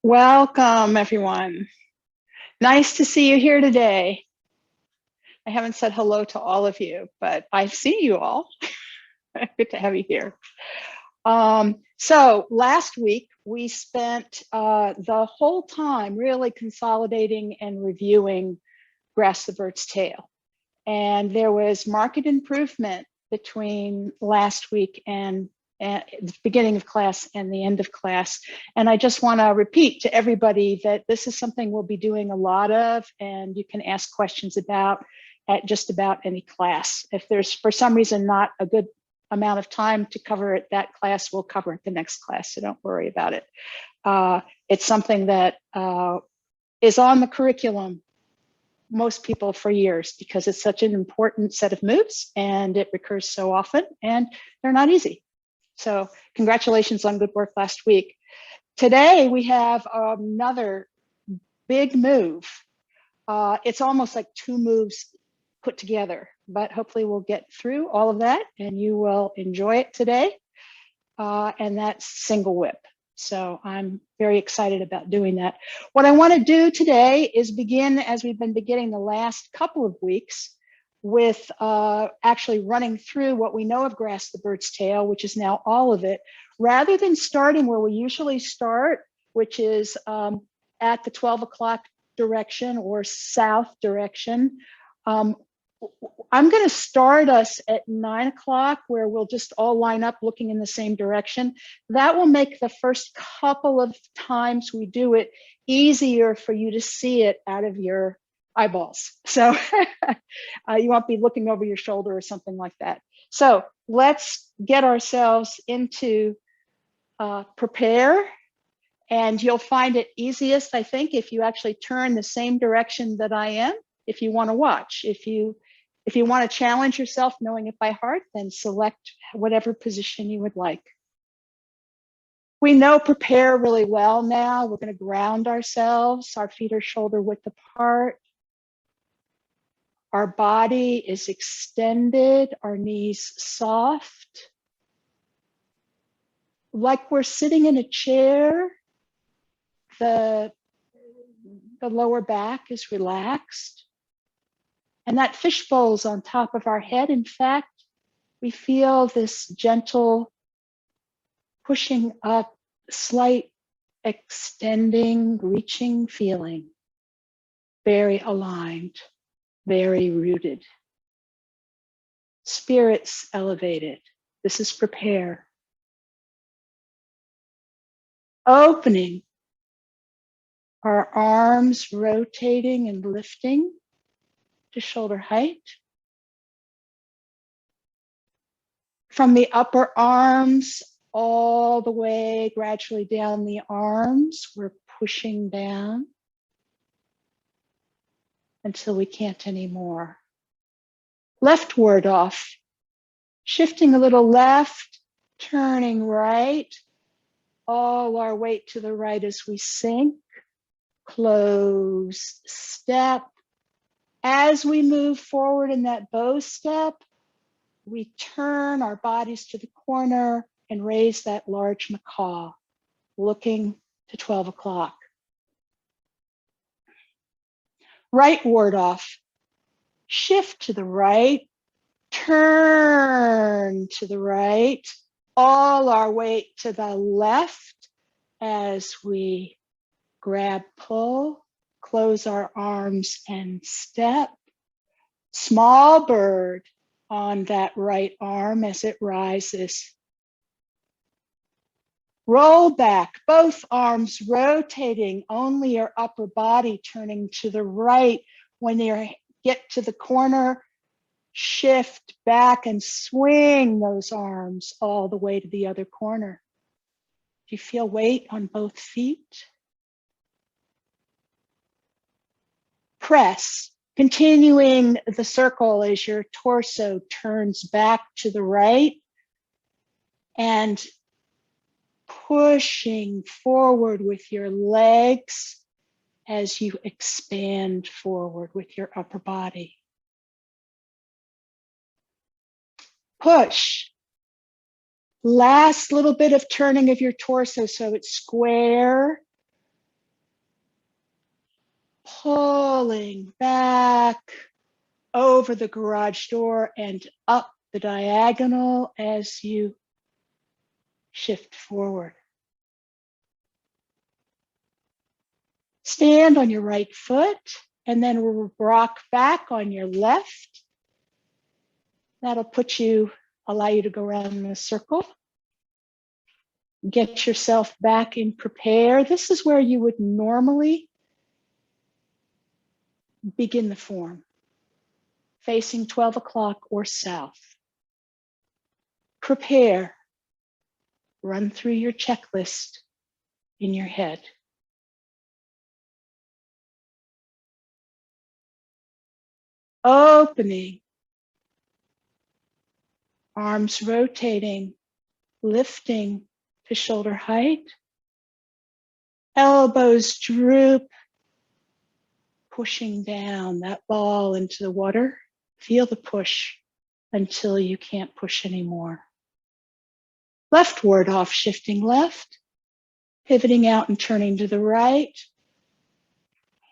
Welcome, everyone. Nice to see you here today. I haven't said hello to all of you, but I see you all. Good to have you here. So last week, we spent the whole time really consolidating and reviewing Grasp the Bird's Tail. And there was marked improvement between last week and at the beginning of class and the end of class. And I just want to repeat to everybody that this is something we'll be doing a lot of, and you can ask questions about at just about any class. If there's for some reason not a good amount of time to cover it that class, we'll cover it the next class, so don't worry about it. It's something that is on the curriculum most people for years because it's such an important set of moves and it recurs so often and they're not easy. So congratulations on good work last week. Today we have another big move. It's almost like two moves put together, but hopefully we'll get through all of that and you will enjoy it today. And that's single whip. So I'm very excited about doing that. What I want to do today is begin, as we've been beginning the last couple of weeks, with actually running through what we know of Grasp the Bird's Tail, which is now all of it, rather than starting where we usually start, which is at the 12 o'clock direction or south direction. I'm going to start us at 9 o'clock where we'll just all line up looking in the same direction. That will make the first couple of times we do it easier for you to see it out of your eyeballs. So you won't be looking over your shoulder or something like that. So let's get ourselves into prepare. And you'll find it easiest, I think, if you actually turn the same direction that I am, if you want to watch. If you want to challenge yourself knowing it by heart, then select whatever position you would like. We know prepare really well now. We're going to ground ourselves. Our feet are shoulder width apart. Our body is extended, our knees soft. Like we're sitting in a chair, the lower back is relaxed. And that fishbowl's on top of our head. In fact, we feel this gentle pushing up, slight extending, reaching feeling. Very aligned, very rooted. Spirits elevated. This is prepare. Opening. Our arms rotating and lifting to shoulder height. From the upper arms all the way gradually down the arms, we're pushing down until we can't anymore. Leftward off, shifting a little left, turning right, all our weight to the right as we sink, close step. As we move forward in that bow step, we turn our bodies to the corner and raise that large macaw, looking to 12 o'clock. Rightward off, shift to the right, turn to the right, all our weight to the left as we grab, pull, close our arms and step. Small bird on that right arm as it rises. Roll back, both arms rotating, only your upper body turning to the right. When you get to the corner, shift back and swing those arms all the way to the other corner. Do you feel weight on both feet? Press, continuing the circle as your torso turns back to the right and pushing forward with your legs as you expand forward with your upper body. Push. Last little bit of turning of your torso so it's square. pulling back over the garage door and up the diagonal as you shift forward. Stand on your right foot and then rock back on your left. That'll allow you to go around in a circle. Get yourself back in prepare. This is where you would normally begin the form, facing 12 o'clock or south. Prepare. Run through your checklist in your head. Opening. Arms rotating, lifting to shoulder height. Elbows droop, pushing down that ball into the water. Feel the push until you can't push anymore. Leftward off, shifting left, pivoting out and turning to the right.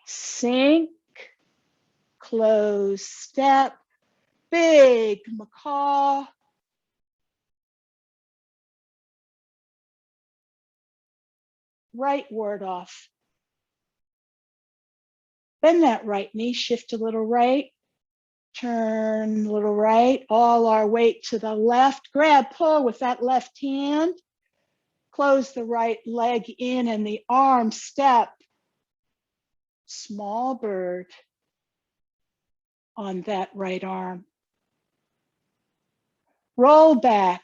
Sink, close step, big macaw. Rightward off. Bend that right knee, shift a little right, turn a little right, all our weight to the left. Grab, pull with that left hand. Close the right leg in and the arm step. Small bird on that right arm. Roll back.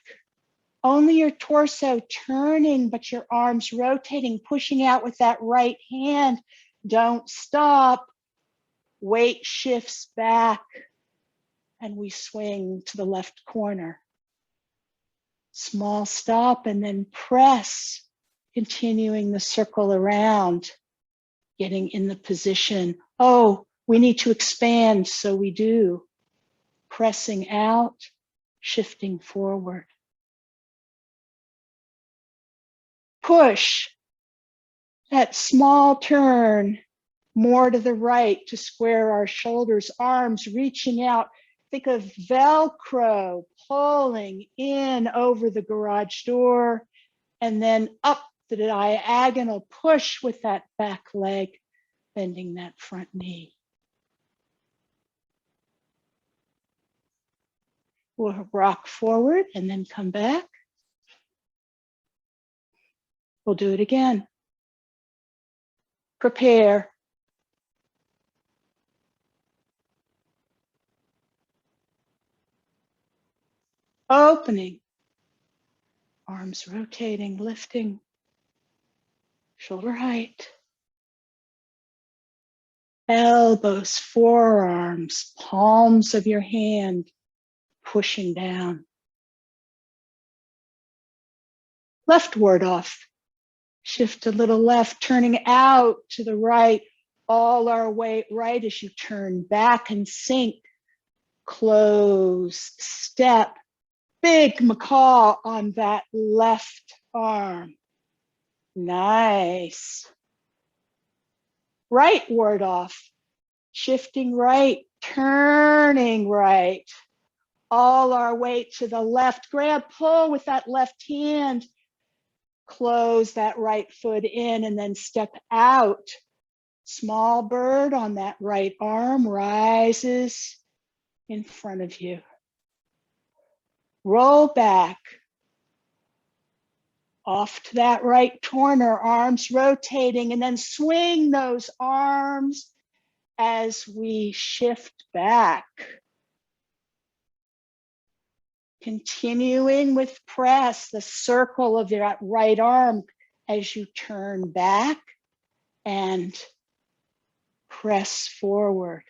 Only your torso turning, but your arms rotating, pushing out with that right hand. Don't stop. Weight shifts back and we swing to the left corner. Small stop and then press, continuing the circle around, getting in the position. Oh, we need to expand, so we do. Pressing out, shifting forward. Push, that small turn, more to the right to square our shoulders, arms reaching out. Think of Velcro pulling in over the garage door and then up the diagonal, push with that back leg, bending that front knee. We'll rock forward and then come back. We'll do it again. Prepare. Opening. Arms rotating, lifting. Shoulder height. Elbows, forearms, palms of your hand pushing down. Leftward off. Shift a little left, turning out to the right. All our weight right as you turn back and sink. Close, step. Big macaw on that left arm. Nice. Rightward off. Shifting right, turning right. All our weight to the left. Grab, pull with that left hand. Close that right foot in and then step out. Small bird on that right arm rises in front of you. Roll back. Off to that right corner, arms rotating, and then swing those arms as we shift back. Continuing with press, the circle of that right arm as you turn back and press forward.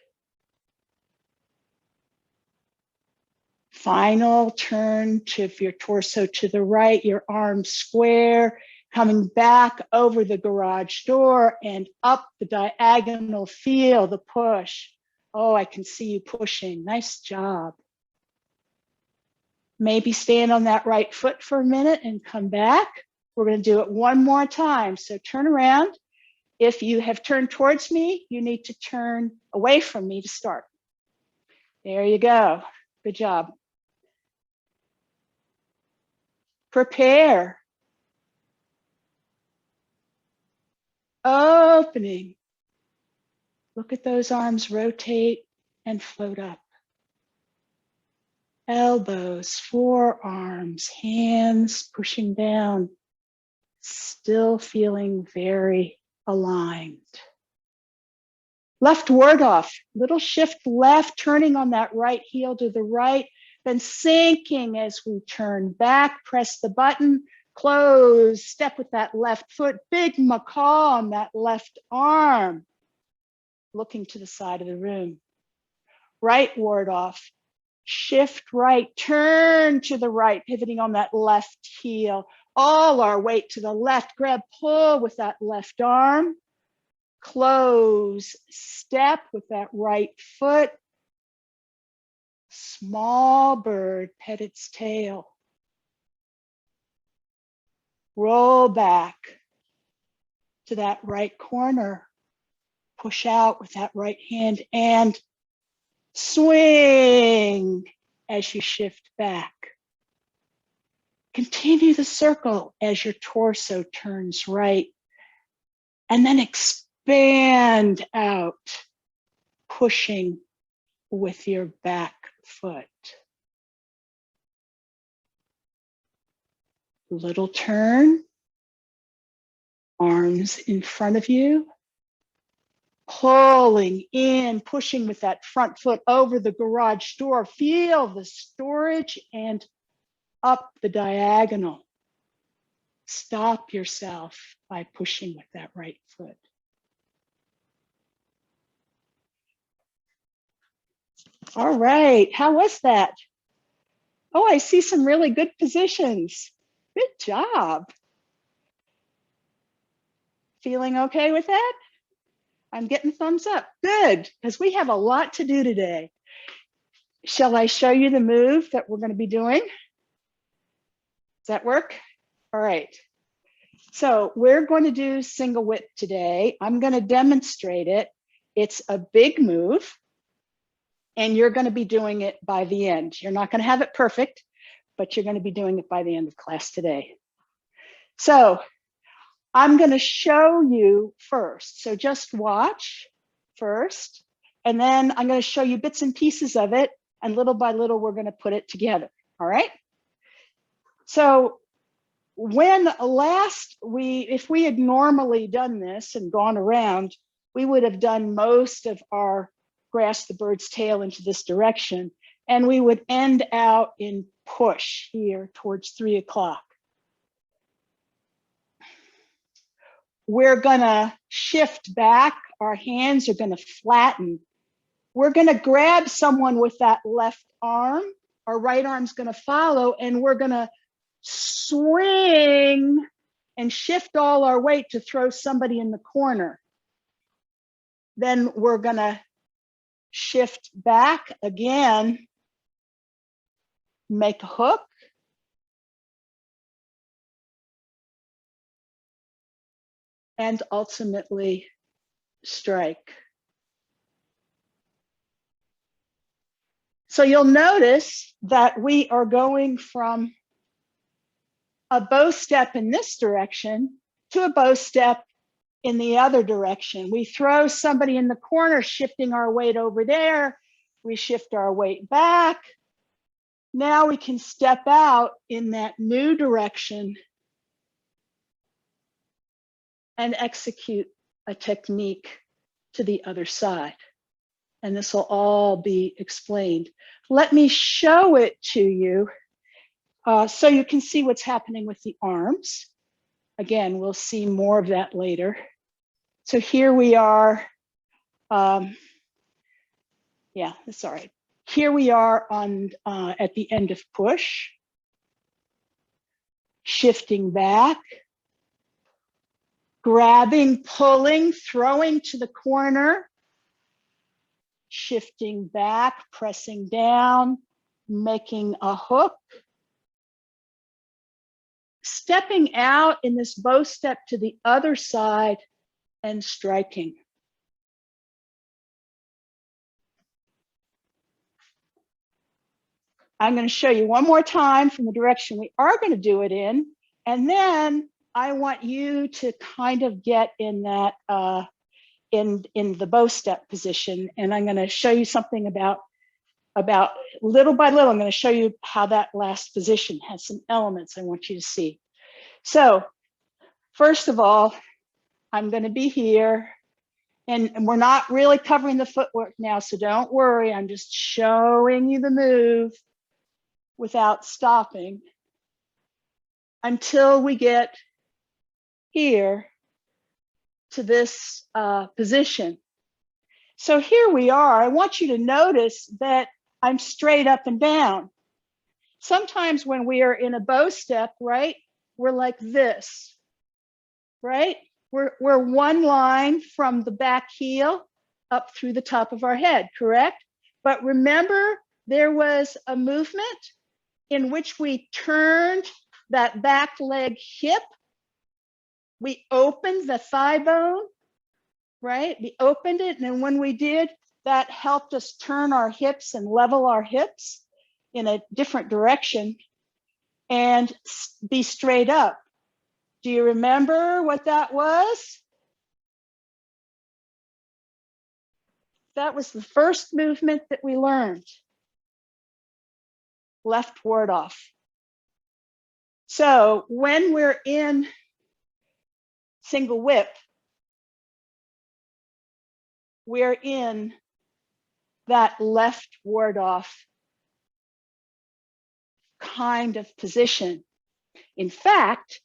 Final turn to your torso to the right, your arms square, coming back over the garage door and up the diagonal. Feel the push. Oh, I can see you pushing. Nice job. Maybe stand on that right foot for a minute and come back. We're going to do it one more time. So turn around If you have turned towards me, you need to turn away from me to start. There you go. Good job. Prepare. Opening. Look at those arms rotate and float up. Elbows, forearms, hands pushing down. Still feeling very aligned. Left ward off, little shift left, turning on that right heel to the right, then sinking as we turn back, press the button, close, step with that left foot, big macaw on that left arm, looking to the side of the room. Right ward off, shift right, turn to the right, pivoting on that left heel, all our weight to the left, grab, pull with that left arm, close, step with that right foot, small bird, pet its tail, roll back to that right corner, push out with that right hand and swing as you shift back. Continue the circle as your torso turns right, and then expand out, pushing with your back foot. Little turn, arms in front of you, pulling in, pushing with that front foot over the garage door. Feel the storage and up the diagonal. Stop yourself by pushing with that right foot. All right, how was that? Oh, I see some really good positions. Good job. Feeling okay with that? I'm getting thumbs up. Good, because we have a lot to do today. Shall I show you the move that we're going to be doing? Does that work? All right. So we're going to do single whip today. I'm going to demonstrate it. It's a big move, and you're going to be doing it by the end. You're not going to have it perfect, but you're going to be doing it by the end of class today. So I'm going to show you first. So just watch first, and then I'm going to show you bits and pieces of it, and little by little, we're going to put it together. All right? So when if we had normally done this and gone around, we would have done most of our grasp the bird's tail into this direction, and we would end out in push here towards 3 o'clock. We're gonna shift back, our hands are gonna flatten. We're gonna grab someone with that left arm, our right arm's gonna follow, and we're gonna swing and shift all our weight to throw somebody in the corner. Then we're gonna shift back again, make a hook, and ultimately strike. So you'll notice that we are going from a bow step in this direction to a bow step in the other direction. We throw somebody in the corner, shifting our weight over there. We shift our weight back. Now we can step out in that new direction and execute a technique to the other side. And this will all be explained. Let me show it to you so you can see what's happening with the arms. Again, we'll see more of that later. So here we are. Yeah, that's all right. Here we are on at the end of push, shifting back, grabbing, pulling, throwing to the corner, shifting back, pressing down, making a hook, stepping out in this bow step to the other side, and striking. I'm going to show you one more time from the direction we are going to do it in, and then I want you to kind of get in that in the bow step position, and I'm going to show you something about little by little. I'm going to show you how that last position has some elements I want you to see. So first of all, I'm going to be here, and we're not really covering the footwork now, so don't worry. I'm just showing you the move without stopping until we get here to this position. So here we are. I want you to notice that I'm straight up and down. Sometimes when we are in a bow step, right, we're like this, right? We're one line from the back heel up through the top of our head, correct? But remember, there was a movement in which we turned that back leg hip. We opened the thigh bone, right? We opened it, and when we did, that helped us turn our hips and level our hips in a different direction and be straight up. Do you remember what that was? That was the first movement that we learned. Left ward off. So when we're in single whip, we're in that left ward off kind of position. In fact,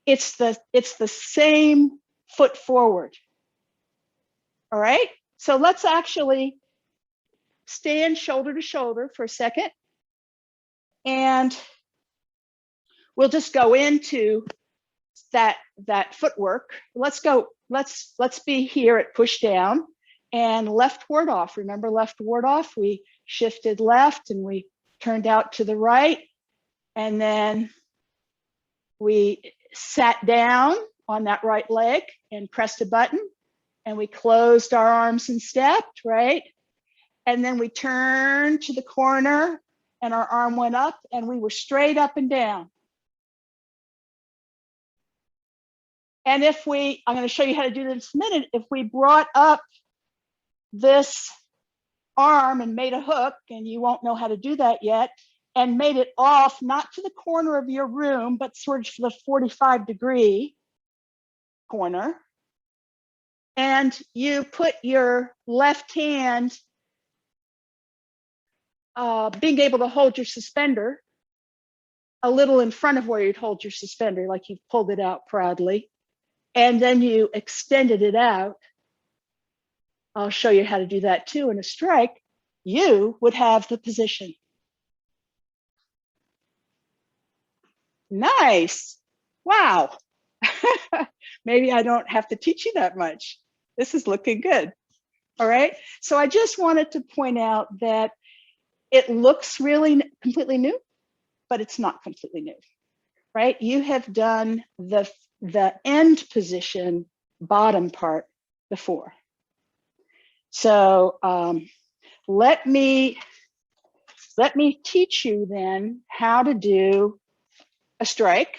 it's the same foot forward. All right, so let's actually stand shoulder to shoulder for a second, and we'll just go into that footwork. Let's be here at push down and left ward off. Remember left ward off? We shifted left and we turned out to the right, and then we sat down on that right leg and pressed a button, and we closed our arms and stepped, right? And then we turned to the corner and our arm went up and we were straight up and down. And if I'm going to show you how to do this in a minute, if we brought up this arm and made a hook, and you won't know how to do that yet, and made it off, not to the corner of your room, but sort of the 45-degree corner, and you put your left hand being able to hold your suspender a little in front of where you'd hold your suspender, like you've pulled it out proudly, and then you extended it out. I'll show you how to do that too. In a strike, you would have the position. Nice. Wow. Maybe I don't have to teach you that much. This is looking good. All right. So I just wanted to point out that it looks really completely new, but it's not completely new, right? You have done the end position bottom part before. So let me teach you then how to do a strike,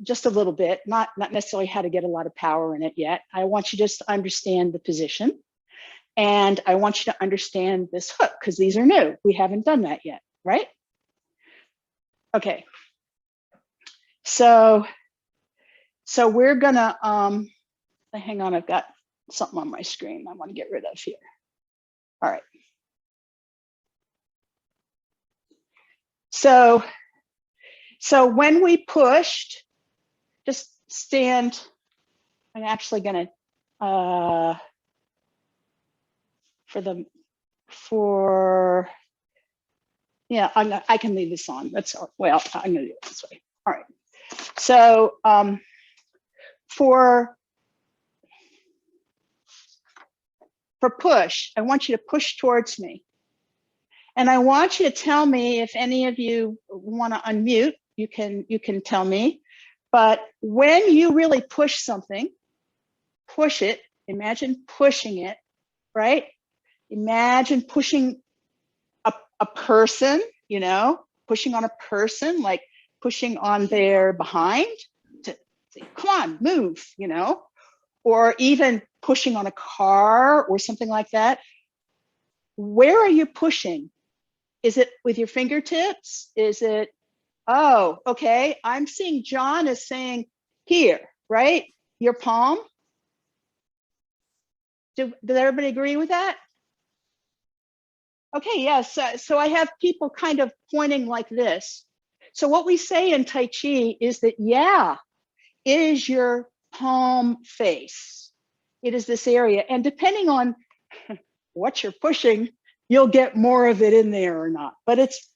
just a little bit, not necessarily how to get a lot of power in it yet. I want you just to understand the position, and I want you to understand this hook, because these are new. We haven't done that yet, right? Okay. So we're gonna, hang on, I've got something on my screen I want to get rid of here. All right. So when we pushed, just stand. I'm actually going to, yeah, I can leave this on. That's, well, I'm going to do it this way. All right. So for push, I want you to push towards me. And I want you to tell me, if any of you want to unmute, you can tell me. But when you really push something, push it. Imagine pushing it, right? Imagine pushing a person, you know, pushing on a person, like pushing on their behind to say, come on, move, you know, or even pushing on a car or something like that. Where are you pushing? Is it with your fingertips? Is it, oh, okay, I'm seeing John is saying here, right? Your palm. Does everybody agree with that? Okay, yes. So I have people kind of pointing like this. So what we say in Tai Chi is that, yeah, it is your palm face. It is this area. And depending on what you're pushing, you'll get more of it in there or not. But it's,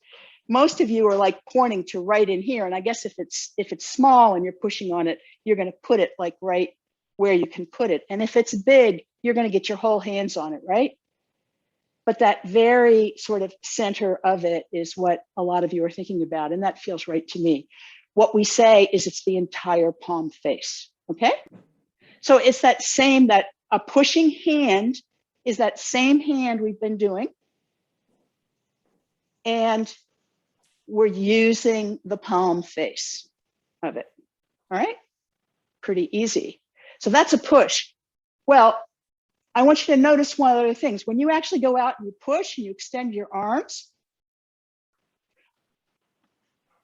most of you are like pointing to right in here. And I guess if it's small and you're pushing on it, you're going to put it like right where you can put it. And if it's big, you're going to get your whole hands on it, right? But that very sort of center of it is what a lot of you are thinking about. And that feels right to me. What we say is it's the entire palm face, okay? So it's that same, that a pushing hand is that same hand we've been doing. And we're using the palm face of it, all right? Pretty easy. So that's a push. Well, I want you to notice one of the things. When you actually go out and you push and you extend your arms,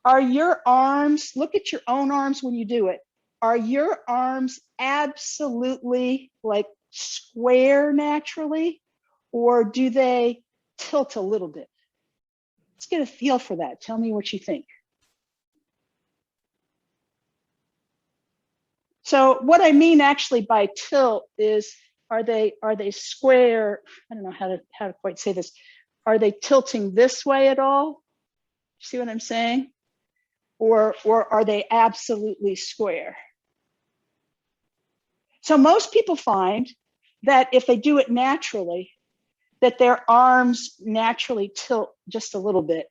are your arms, look at your own arms when you do it. Are your arms absolutely like square naturally, or do they tilt a little bit? Let's get a feel for that. Tell me what you think. So what I mean actually by tilt is, are they square? I don't know how to quite say this. Are they tilting this way at all? See what I'm saying? Or are they absolutely square? So most people find that if they do it naturally, that their arms naturally tilt just a little bit,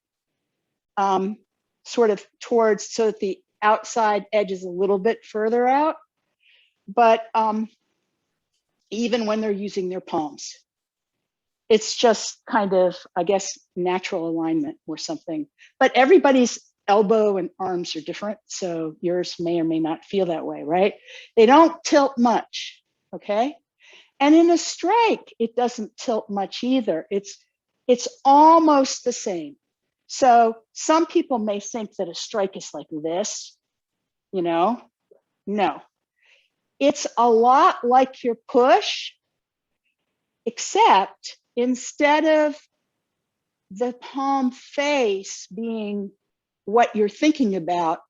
sort of towards, so that the outside edge is a little bit further out. But even when they're using their palms, it's just kind of, I guess, natural alignment or something. But everybody's elbow and arms are different, so yours may or may not feel that way, right? They don't tilt much, okay? And in a strike, it doesn't tilt much either. It's almost the same. So some people may think that a strike is like this, you know? No. It's a lot like your push, except instead of the palm face being what you're thinking about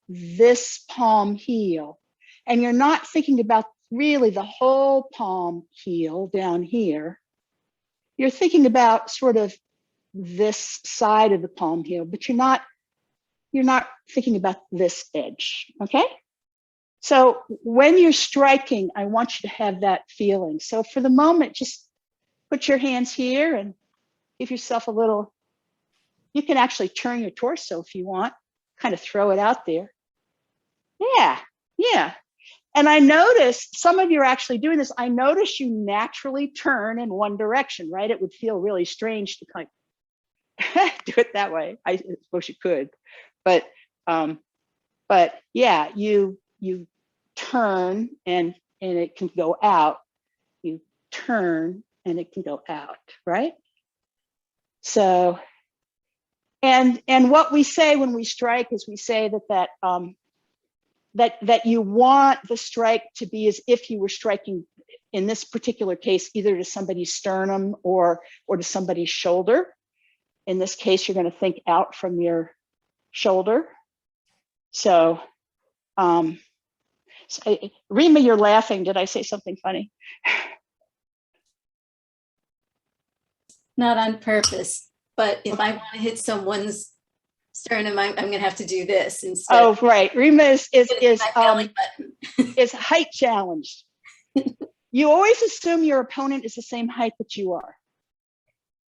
this palm heel. And you're not thinking about really the whole palm heel down here. You're thinking about sort of this side of the palm heel, but you're not thinking about this edge, okay? So when you're striking, I want you to have that feeling. So for the moment, just put your hands here and give yourself a little, you can actually turn your torso if you want, kind of throw it out there. Yeah, yeah. And I noticed some of you are actually doing this. I notice you naturally turn in one direction, right? It would feel really strange to kind of do it that way. I suppose you could, but yeah, you turn and it can go out. You turn and it can go out, right? So, and what we say when we strike is we say that you want the strike to be as if you were striking, in this particular case, either to somebody's sternum or to somebody's shoulder. In this case, you're going to think out from your shoulder. So, Rima, you're laughing. Did I say something funny? Not on purpose, but if I want to hit someone's sternum, I'm going to have to do this instead. Oh, right. Rima is height challenged. You always assume your opponent is the same height that you are.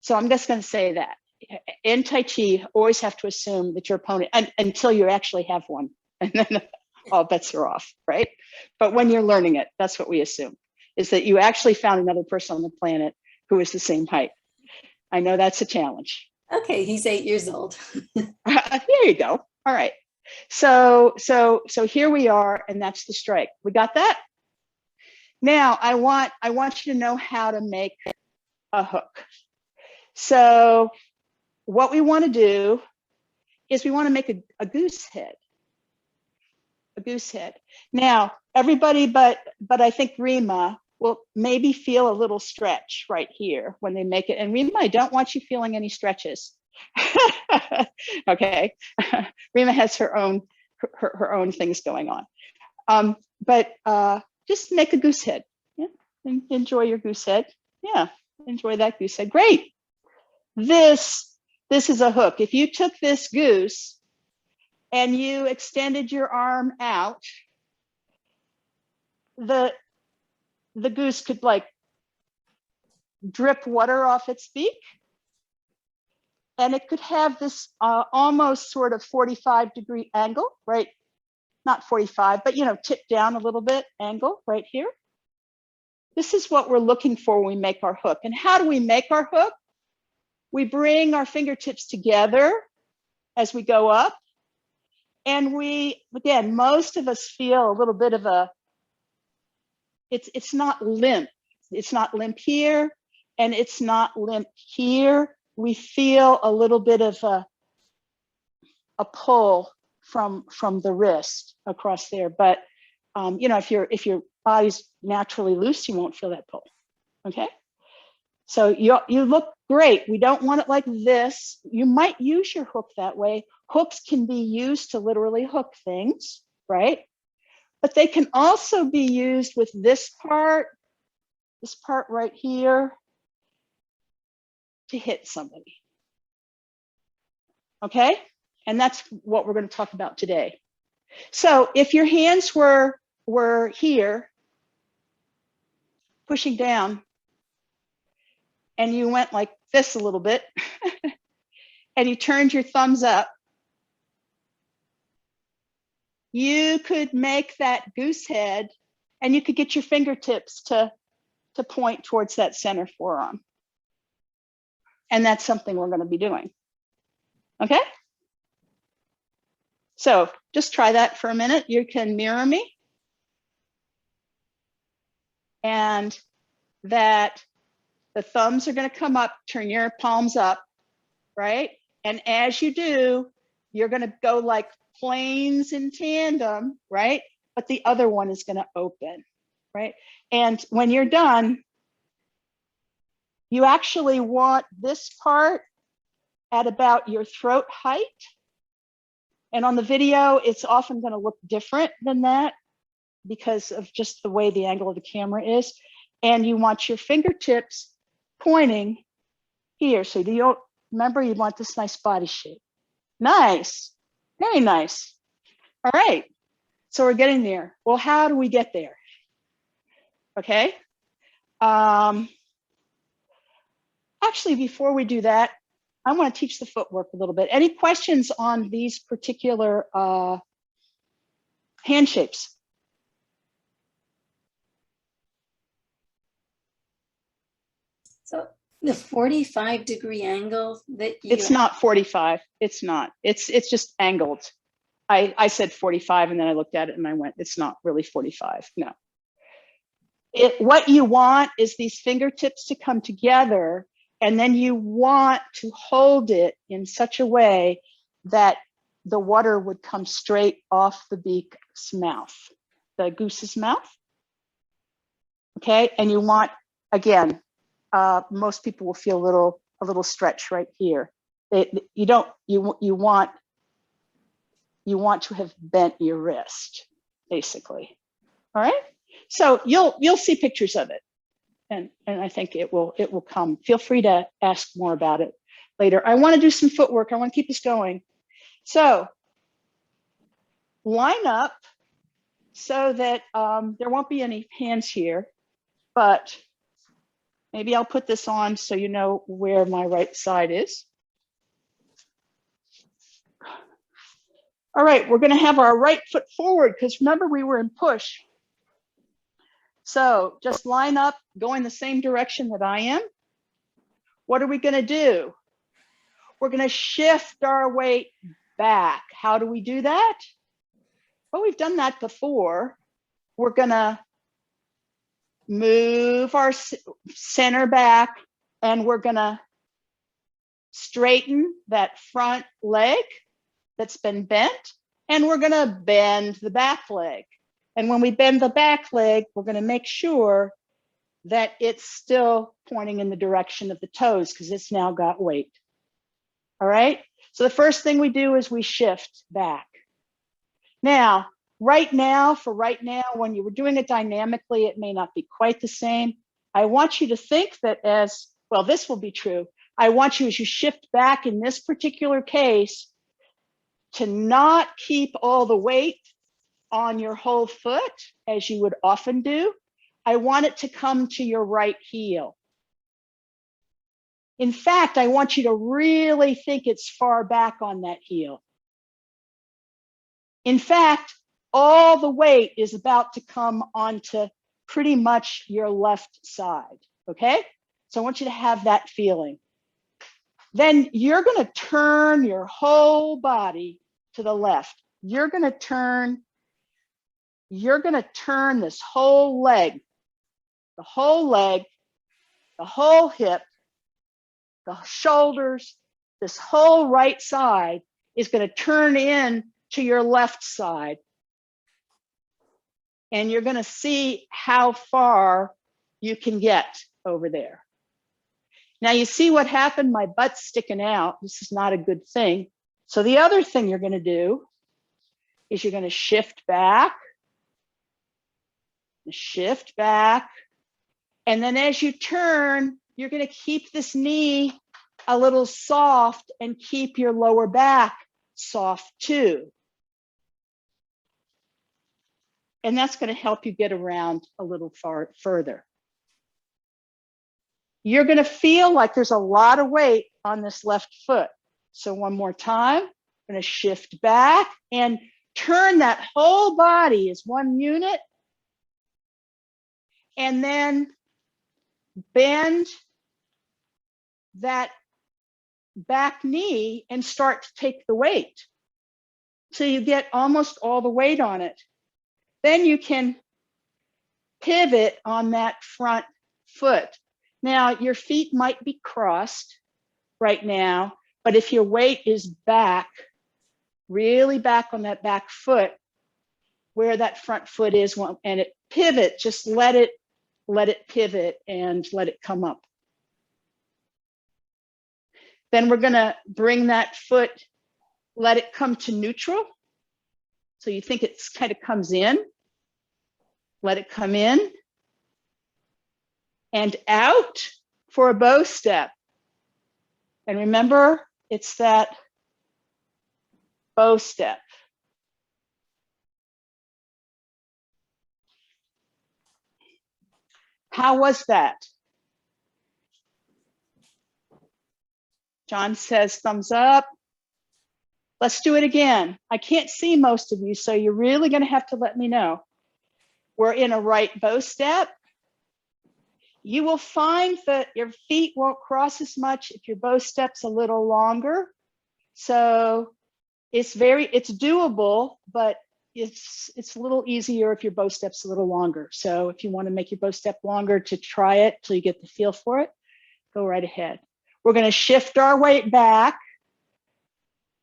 So I'm just going to say that. In Tai Chi, always have to assume that your opponent, until you actually have one. And then all bets are off, right? But when you're learning it, that's what we assume, is that you actually found another person on the planet who is the same height. I know that's a challenge. Okay, he's 8 years old. There you go. All right. So here we are, and that's the strike. We got that? Now I want you to know how to make a hook. So what we want to do is we want to make a goose head. A goose head. Now, everybody but I think Rima will maybe feel a little stretch right here when they make it. And Rima, I don't want you feeling any stretches. Okay. Rima has her own things going on. But just make a goose head. Yeah. Enjoy your goose head. Yeah. Enjoy that goose head. Great. This is a hook. If you took this goose and you extended your arm out, the goose could like drip water off its beak, and it could have this almost sort of 45-degree angle, right? Not 45, but tip down a little bit angle right here. This is what we're looking for when we make our hook. And how do we make our hook? We bring our fingertips together as we go up. And we, again, most of us feel a little bit of a, it's not limp. It's not limp here, and it's not limp here. We feel a little bit of a pull from the wrist across there. But if your body's naturally loose, you won't feel that pull. Okay. So you look great. We don't want it like this. You might use your hook that way. Hooks can be used to literally hook things, right? But they can also be used with this part right here, to hit somebody. Okay? And that's what we're going to talk about today. So if your hands were here, pushing down, and you went like this a little bit, and you turned your thumbs up, you could make that goose head, and you could get your fingertips to point towards that center forearm. And that's something we're going to be doing. Okay? So just try that for a minute. You can mirror me. And that the thumbs are going to come up, turn your palms up, right? And as you do, you're going to go like planes in tandem, right? But the other one is going to open, right? And when you're done, you actually want this part at about your throat height. And on the video, it's often going to look different than that because of just the way the angle of the camera is. And you want your fingertips pointing here. So do you remember, you want this nice body shape. Nice, very nice. All right, so we're getting there. Well, how do we get there? Okay. Actually, before we do that, I want to teach the footwork a little bit. Any questions on these particular hand shapes? So the 45-degree angle that you... It's not 45. It's not. It's just angled. I said 45, and then I looked at it and I went, it's not really 45. No. What you want is these fingertips to come together, and then you want to hold it in such a way that the water would come straight off the beak's mouth, the goose's mouth. Okay, and you want, again, most people will feel a little stretch right here. You want to have bent your wrist, basically. All right. So you'll see pictures of it, and I think it will come. Feel free to ask more about it later. I want to do some footwork. I want to keep us going. So line up so that there won't be any hands here, but maybe I'll put this on so you know where my right side is. All right, we're going to have our right foot forward because remember we were in push. So just line up, going the same direction that I am. What are we going to do? We're going to shift our weight back. How do we do that? Well, we've done that before. We're going to move our center back and we're going to straighten that front leg that's been bent, and we're going to bend the back leg. And when we bend the back leg, we're going to make sure that it's still pointing in the direction of the toes because it's now got weight. All right. So the first thing we do is we shift back. Now, right now, when you were doing it dynamically, it may not be quite the same. I want you to think that as, well, this will be true. I want you, as you shift back in this particular case, to not keep all the weight on your whole foot as you would often do. I want it to come to your right heel. In fact, I want you to really think it's far back on that heel. In fact, all the weight is about to come onto pretty much your left side, okay? So I want you to have that feeling. Then you're going to turn your whole body to the left. You're going to turn this whole leg, the whole hip, the shoulders, this whole right side is going to turn in to your left side. And you're going to see how far you can get over there. Now you see what happened? My butt's sticking out. This is not a good thing. So the other thing you're going to do is you're going to shift back, and then as you turn, you're going to keep this knee a little soft and keep your lower back soft too. And that's going to help you get around a little further. You're going to feel like there's a lot of weight on this left foot. So one more time, I'm going to shift back and turn that whole body as one unit. And then bend that back knee and start to take the weight. So you get almost all the weight on it. Then you can pivot on that front foot. Now, your feet might be crossed right now, but if your weight is back, really back on that back foot, where that front foot is, and it pivot, just let it pivot and let it come up. Then we're going to bring that foot, let it come to neutral. So you think it's kind of comes in, let it come in and out for a bow step. And remember, it's that bow step. How was that? John says thumbs up. Let's do it again. I can't see most of you, so you're really going to have to let me know. We're in a right bow step. You will find that your feet won't cross as much if your bow step's a little longer. So it's doable, but it's a little easier if your bow step's a little longer. So if you want to make your bow step longer to try it till you get the feel for it, go right ahead. We're going to shift our weight back.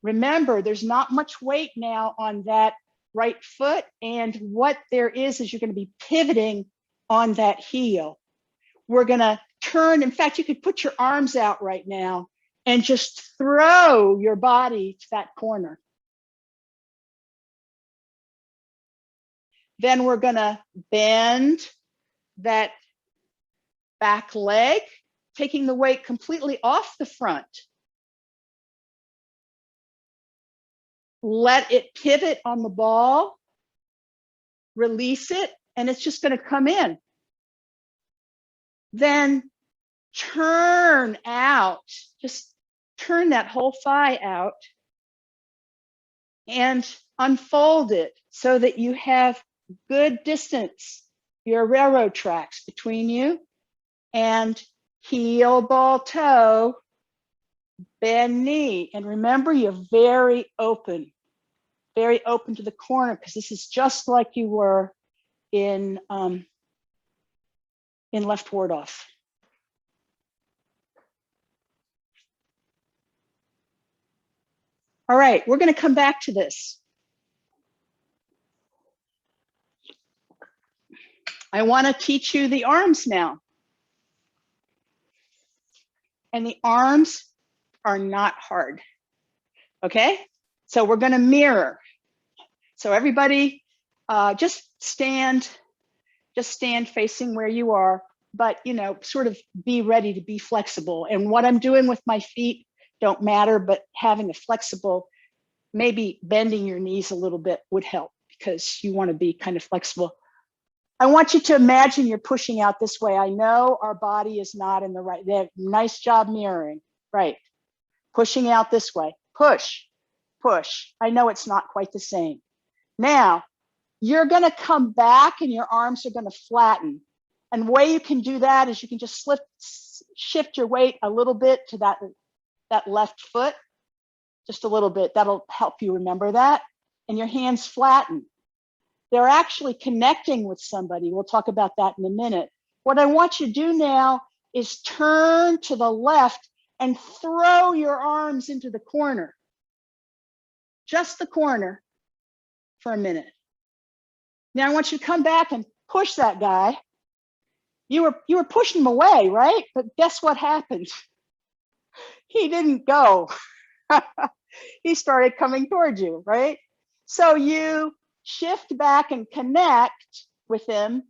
Remember, there's not much weight now on that right foot, and what there is you're going to be pivoting on that heel. We're going to turn. In fact, you could put your arms out right now and just throw your body to that corner. Then we're going to bend that back leg, taking the weight completely off the front. Let it pivot on the ball, release it, and it's just going to come in. Then turn out, just turn that whole thigh out and unfold it so that you have good distance, your railroad tracks between you, and heel, ball, toe, bend knee. And remember, you're very open to the corner, because this is just like you were in left ward off. All right, we're going to come back to this. I want to teach you the arms now. And the arms are not hard. Okay? So we're going to mirror. So everybody just stand facing where you are, but sort of be ready to be flexible. And what I'm doing with my feet don't matter, but having a flexible, maybe bending your knees a little bit would help, because you want to be kind of flexible. I want you to imagine you're pushing out this way. I know our body is not in the right. Nice job mirroring. Right. Pushing out this way. Push, push. I know it's not quite the same. Now, you're going to come back and your arms are going to flatten. And the way you can do that is you can just shift your weight a little bit to that left foot, just a little bit. That'll help you remember that. And your hands flatten. They're actually connecting with somebody. We'll talk about that in a minute. What I want you to do now is turn to the left and throw your arms into the corner. Just the corner for a minute. Now I want you to come back and push that guy. You were pushing him away, right? But guess what happened? He didn't go. He started coming towards you, right? So you shift back and connect with him,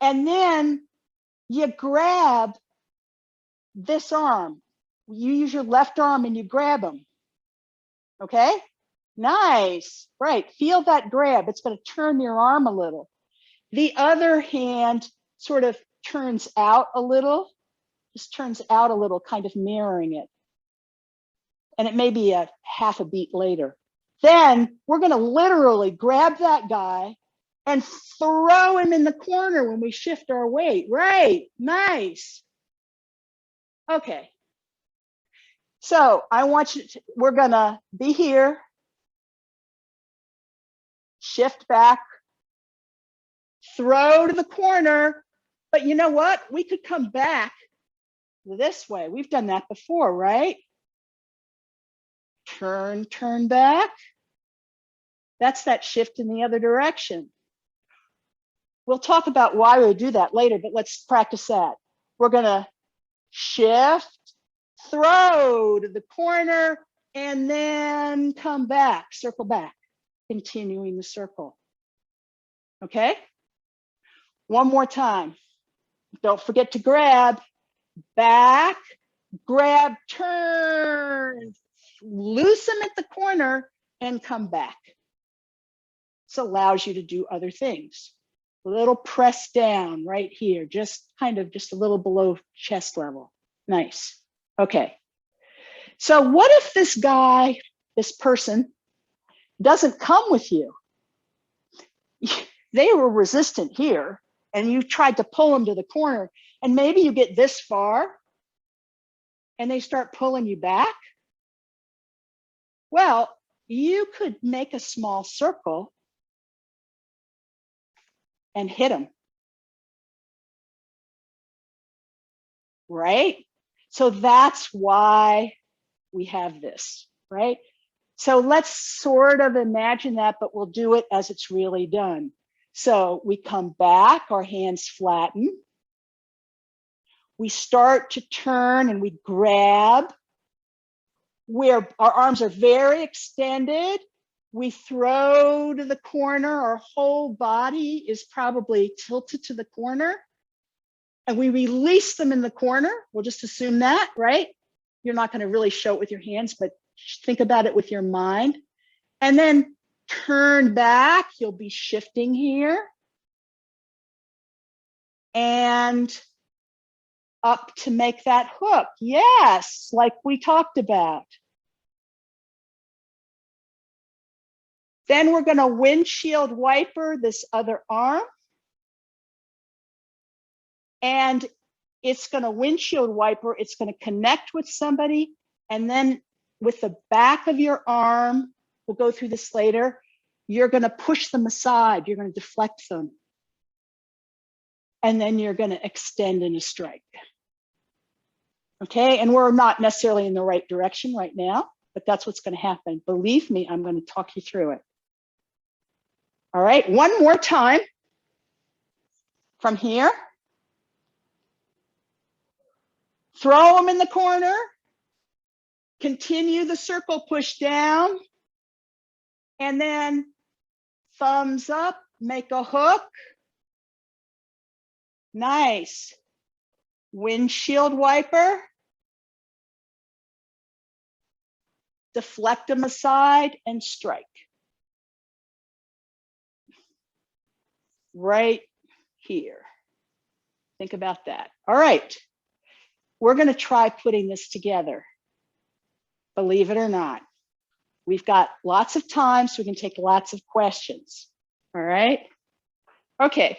and then you grab this arm. You use your left arm and you grab him. Okay? Nice. Right. Feel that grab. It's going to turn your arm a little. The other hand sort of turns out a little, just turns out a little, kind of mirroring it. And it may be a half a beat later. Then we're going to literally grab that guy and throw him in the corner when we shift our weight. Right. Nice. Okay. So I want you to, we're going to be here, shift back, throw to the corner. But you know what? We could come back this way. We've done that before, right? Turn back. That's that shift in the other direction. We'll talk about why we do that later, but let's practice that. We're going to shift, throw to the corner, and then come back, circle back, continuing the circle. Okay? One more time. Don't forget to grab, back, grab, turn, loose them at the corner, and come back. This allows you to do other things. A little press down right here, just a little below chest level. Nice. Okay. So what if this guy, this person, doesn't come with you? They were resistant here, and you tried to pull them to the corner, and maybe you get this far, and they start pulling you back. Well, you could make a small circle and hit them. Right? So that's why we have this, right? So let's sort of imagine that, but we'll do it as it's really done. So we come back, our hands flatten. We start to turn and we grab. Where our arms are very extended. We throw to the corner. Our whole body is probably tilted to the corner. And we release them in the corner. We'll just assume that, right? You're not going to really show it with your hands, but think about it with your mind. And then turn back. You'll be shifting here. And up to make that hook. Yes, like we talked about. Then we're going to windshield wiper this other arm. And it's going to windshield wiper. It's going to connect with somebody. And then with the back of your arm, we'll go through this later, you're going to push them aside. You're going to deflect them. And then you're going to extend in a strike. Okay, and we're not necessarily in the right direction right now, but that's what's going to happen. Believe me, I'm going to talk you through it. All right, one more time from here. Throw them in the corner. Continue the circle push down. And then thumbs up, make a hook. Nice. Windshield wiper. Deflect them aside and strike. Right here. Think about that. All right. We're going to try putting this together. Believe it or not. We've got lots of time, so we can take lots of questions. All right. Okay.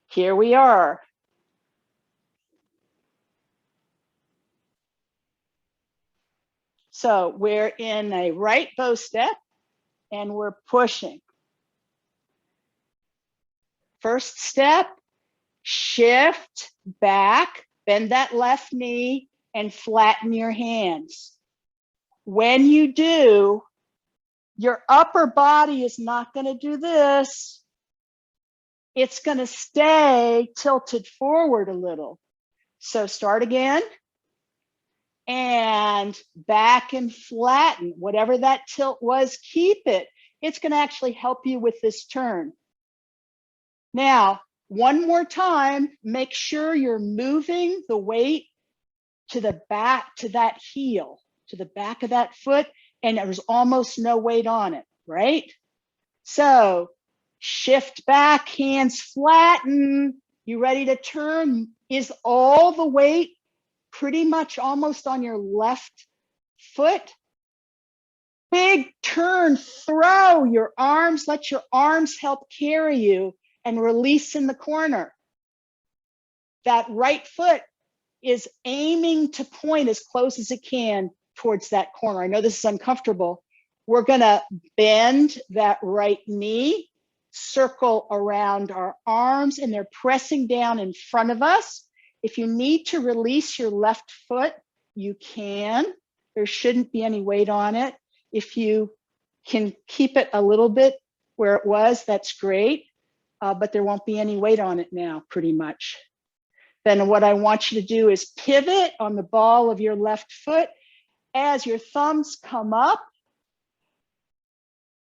Here we are. So we're in a right bow step and we're pushing. First step, shift back, bend that left knee and flatten your hands. When you do, your upper body is not going to do this. It's going to stay tilted forward a little. So start again. And back and flatten. Whatever that tilt was, keep it. It's going to actually help you with this turn. Now, one more time, make sure you're moving the weight to the back, to that heel, to the back of that foot, and there's almost no weight on it, right? So shift back, hands flatten. You ready to turn? Is all the weight pretty much almost on your left foot? Big turn, throw your arms, let your arms help carry you and release in the corner. That right foot is aiming to point as close as it can towards that corner. I know this is uncomfortable. We're gonna bend that right knee, circle around our arms, and they're pressing down in front of us. If you need to release your left foot, you can. There shouldn't be any weight on it. If you can keep it a little bit where it was, that's great, but there won't be any weight on it now, pretty much. Then what I want you to do is pivot on the ball of your left foot as your thumbs come up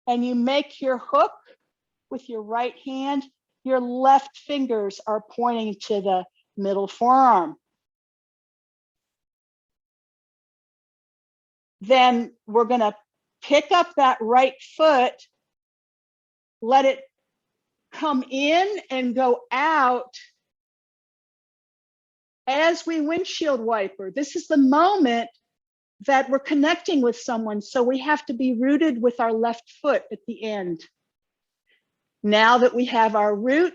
and you make your hook with your right hand. Your left fingers are pointing to the middle forearm. Then we're going to pick up that right foot, let it come in and go out as we windshield wiper. This is the moment that we're connecting with someone, so we have to be rooted with our left foot at the end. Now that we have our root,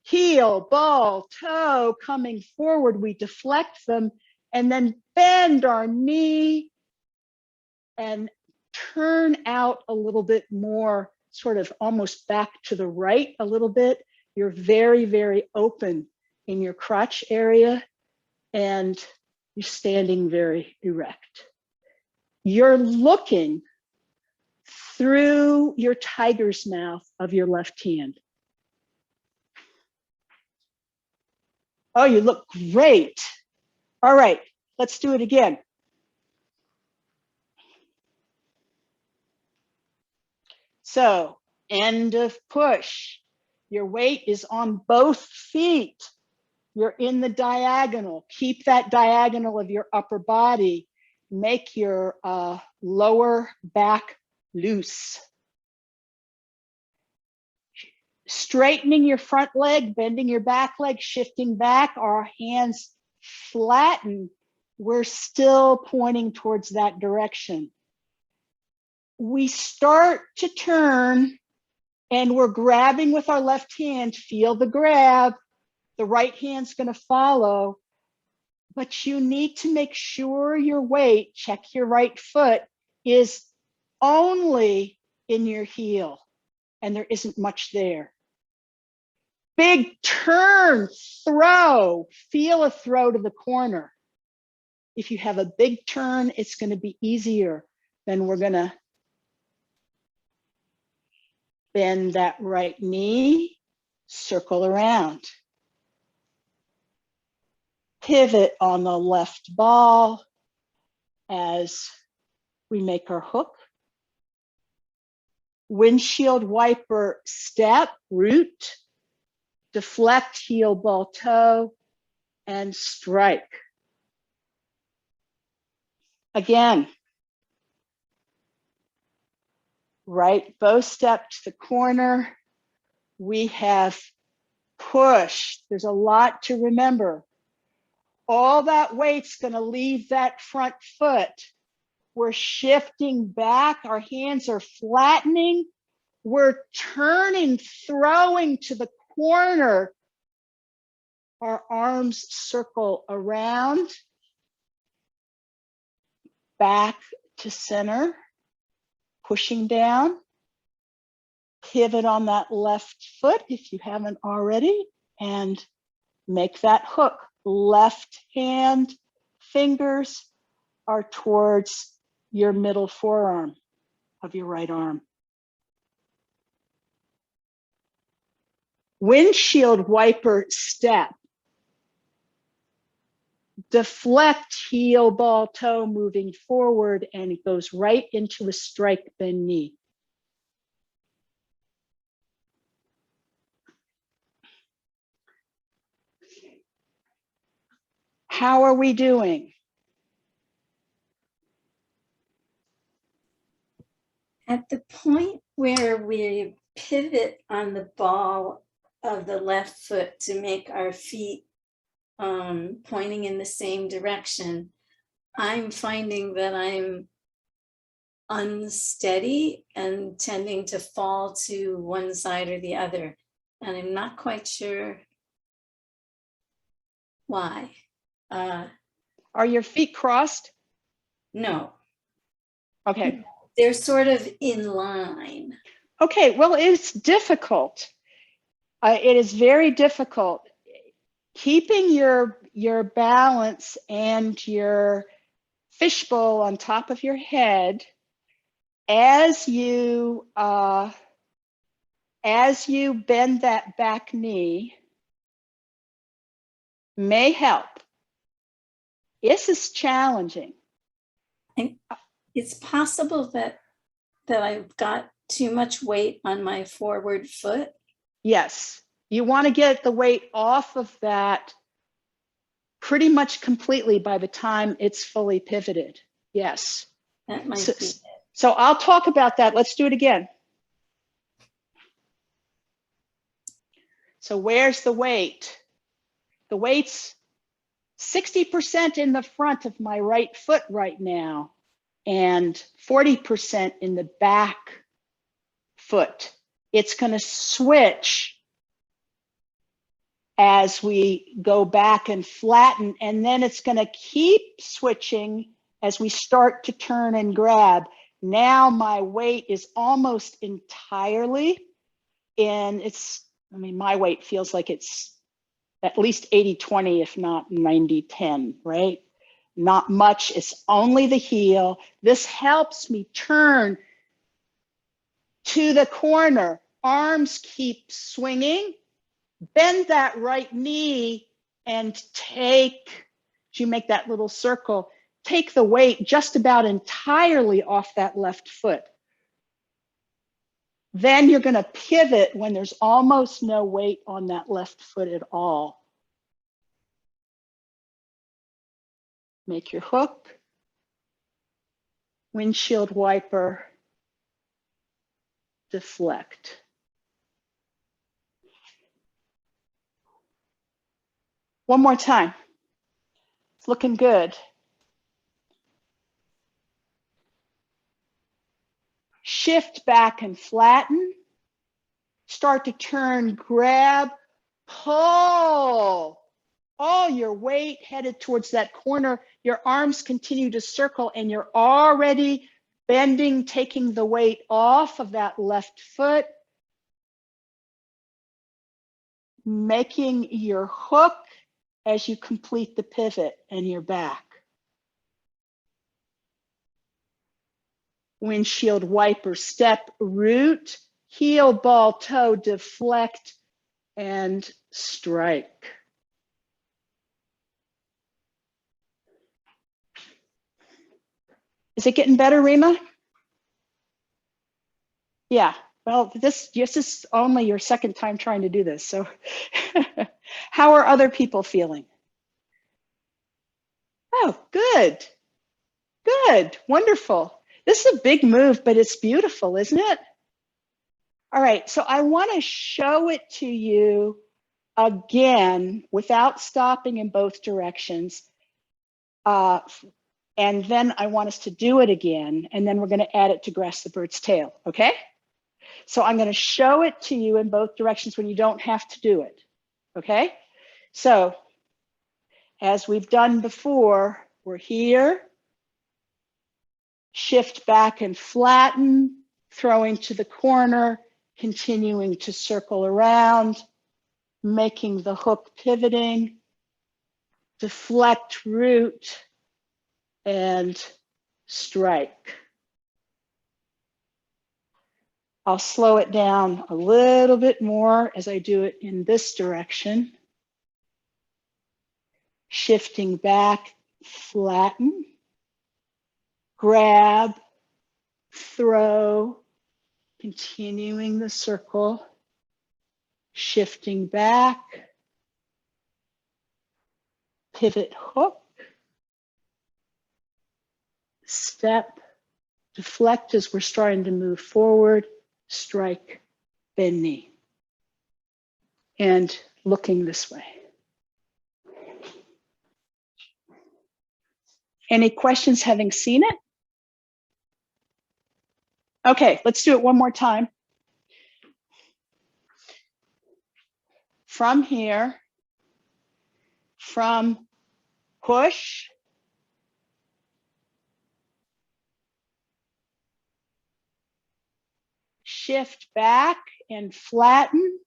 heel, ball, toe coming forward, we deflect them and then bend our knee and turn out a little bit more, sort of almost back to the right a little bit. You're very, very open in your crotch area and you're standing very erect. You're looking through your tiger's mouth of your left hand. Oh, you look great. All right, let's do it again. So, end of push. Your weight is on both feet. You're in the diagonal. Keep that diagonal of your upper body. Make your lower back loose. Straightening your front leg, bending your back leg, shifting back, our hands flatten. We're still pointing towards that direction. we start to turn and we're grabbing with our left hand, feel the grab, the right hand's gonna follow, but you need to make sure your weight, check your right foot, is only in your heel and there isn't much there. Big turn, throw, feel a throw to the corner. If you have a big turn, it's gonna be easier. Then we're gonna bend that right knee, circle around. Pivot on the left ball as we make our hook. Windshield wiper step, root, deflect, heel, ball, toe, and strike. Again, right bow step to the corner. We have pushed. There's a lot to remember. All that weight's gonna leave that front foot. We're shifting back, our hands are flattening. We're turning, throwing to the corner. Our arms circle around, back to center, pushing down. Pivot on that left foot if you haven't already, and make that hook. Left hand fingers are towards your middle forearm of your right arm. Windshield wiper step. Deflect, heel, ball, toe, moving forward, and it goes right into a strike bend knee. How are we doing? At the point where we pivot on the ball of the left foot to make our feet pointing in the same direction, I'm finding that I'm unsteady and tending to fall to one side or the other. And I'm not quite sure why. Are your feet crossed? No, Okay. they're sort of in line. Okay, well, it's difficult. It is very difficult. Keeping your balance and your fishbowl on top of your head as you bend that back knee may help. This is challenging. And it's possible that I've got too much weight on my forward foot. Yes, you want to get the weight off of that pretty much completely by the time it's fully pivoted. Yes. That might be it. So I'll talk about that. Let's do it again. So where's the weight? The weight's 60% in the front of my right foot right now and 40% in the back foot. It's going to switch as we go back and flatten, and then it's going to keep switching as we start to turn and grab. Now my weight is almost entirely in, my weight feels like it's at least 80-20, if not 90-10, right? Not much, it's only the heel. This helps me turn to the corner. Arms keep swinging. Bend that right knee and as you make that little circle, take the weight just about entirely off that left foot. Then you're going to pivot when there's almost no weight on that left foot at all. Make your hook, windshield wiper, deflect. One more time. It's looking good. shift back and flatten, start to turn, grab, pull, all your weight headed towards that corner. Your arms continue to circle and you're already bending, taking the weight off of that left foot, making your hook as you complete the pivot and you're back. Windshield wiper, step, root, heel, ball, toe, deflect, and strike. Is it getting better, Rima? Yeah, well, this is only your second time trying to do this, so how are other people feeling? Oh, good, good, wonderful. This is a big move, but it's beautiful, isn't it? All right, so I want to show it to you again without stopping in both directions. And then I want us to do it again, and then we're going to add it to grasp the bird's tail, okay? So I'm going to show it to you in both directions when you don't have to do it, okay? So as we've done before, we're here, shift back and flatten, throwing to the corner, continuing to circle around, making the hook pivoting, deflect, root, and strike. I'll slow it down a little bit more as I do it in this direction. Shifting back, flatten, grab, throw, continuing the circle, shifting back, pivot, hook, step, deflect as we're starting to move forward, strike, bend knee, and looking this way. Any questions having seen it? Okay, let's do it one more time. From here, from push, shift back and flatten,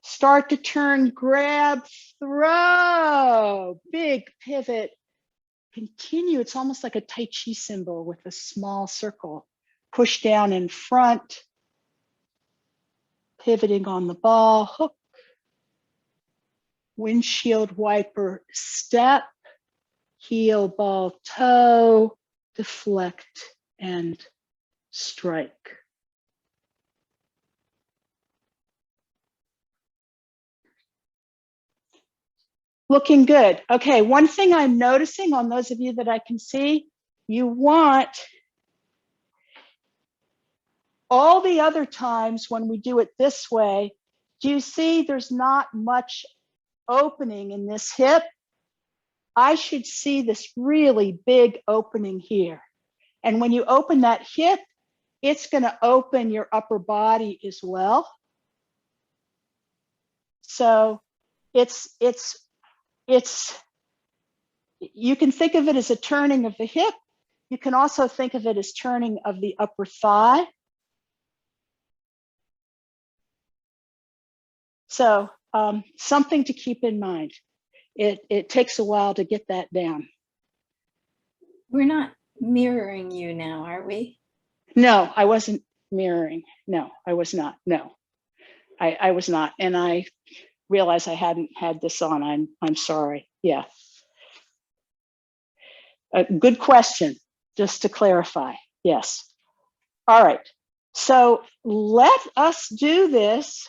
start to turn, grab, throw, big pivot, continue. It's almost like a Tai Chi symbol with a small circle. Push down in front, pivoting on the ball, hook, windshield wiper, step, heel, ball, toe, deflect, and strike. Looking good. Okay, one thing I'm noticing on those of you that I can see, you want all the other times when we do it this way, do you see there's not much opening in this hip? I should see this really big opening here. And when you open that hip, it's going to open your upper body as well. So you can think of it as a turning of the hip. You can also think of it as turning of the upper thigh. So something to keep in mind. It takes a while to get that down. We're not mirroring you now, are we? No, I wasn't mirroring. No, I was not. No, I was not. And I realized I hadn't had this on. I'm sorry. Yeah. A good question, just to clarify. Yes. All right. So let us do this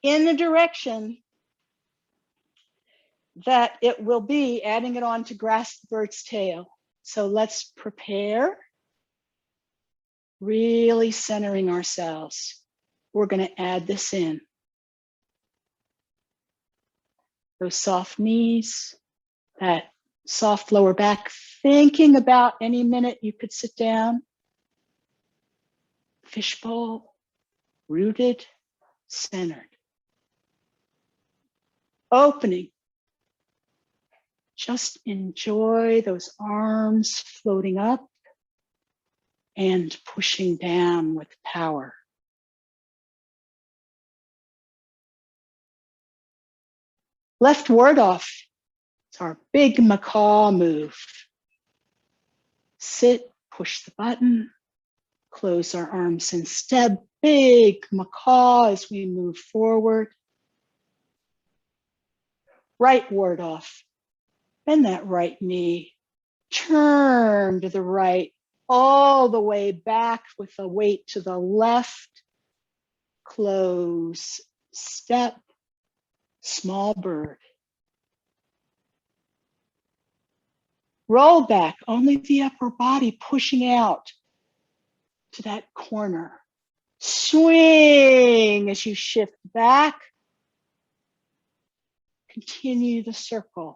in the direction that it will be adding it on to grasp the bird's tail. So let's prepare, really centering ourselves. We're going to add this in. Those soft knees, that Soft lower back, thinking about any minute you could sit down. Fishbowl, rooted, centered. Opening. Just enjoy those arms floating up and pushing down with power. Left ward off. It's our big macaw move. Sit, push the button, close our arms instead. Big macaw as we move forward. Right ward off. Bend that right knee. Turn to the right, all the way back with the weight to the left. Close, step, small bird. Roll back, only the upper body pushing out to that corner. Swing as you shift back. Continue the circle.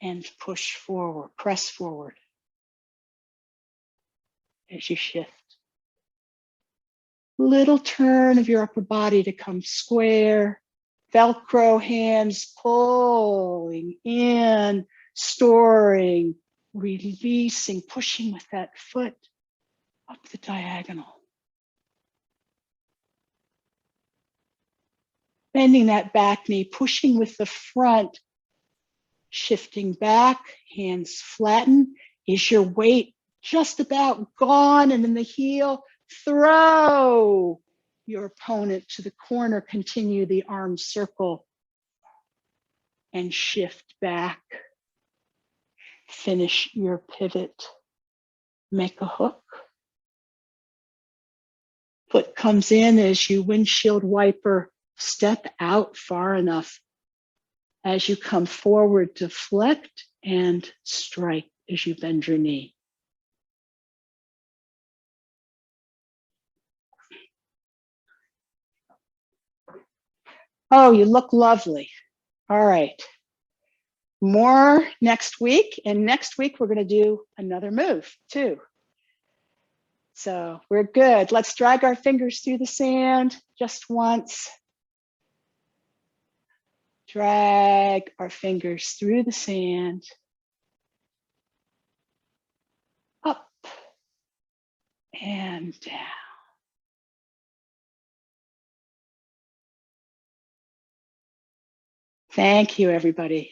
And push forward, press forward as you shift. Little turn of your upper body to come square. Velcro hands pulling in, storing, releasing, pushing with that foot up the diagonal. Bending that back knee, pushing with the front, shifting back, hands flatten. Is your weight just about gone? And in the heel, throw your opponent to the corner, continue the arm circle and shift back. Finish your pivot. Make a hook. Foot comes in as you windshield wiper, step out far enough. As you come forward, deflect and strike as you bend your knee. Oh, you look lovely. All right. More next week. And next week, we're going to do another move too. So we're good. Let's drag our fingers through the sand just once. Drag our fingers through the sand. Up and down. Thank you, everybody.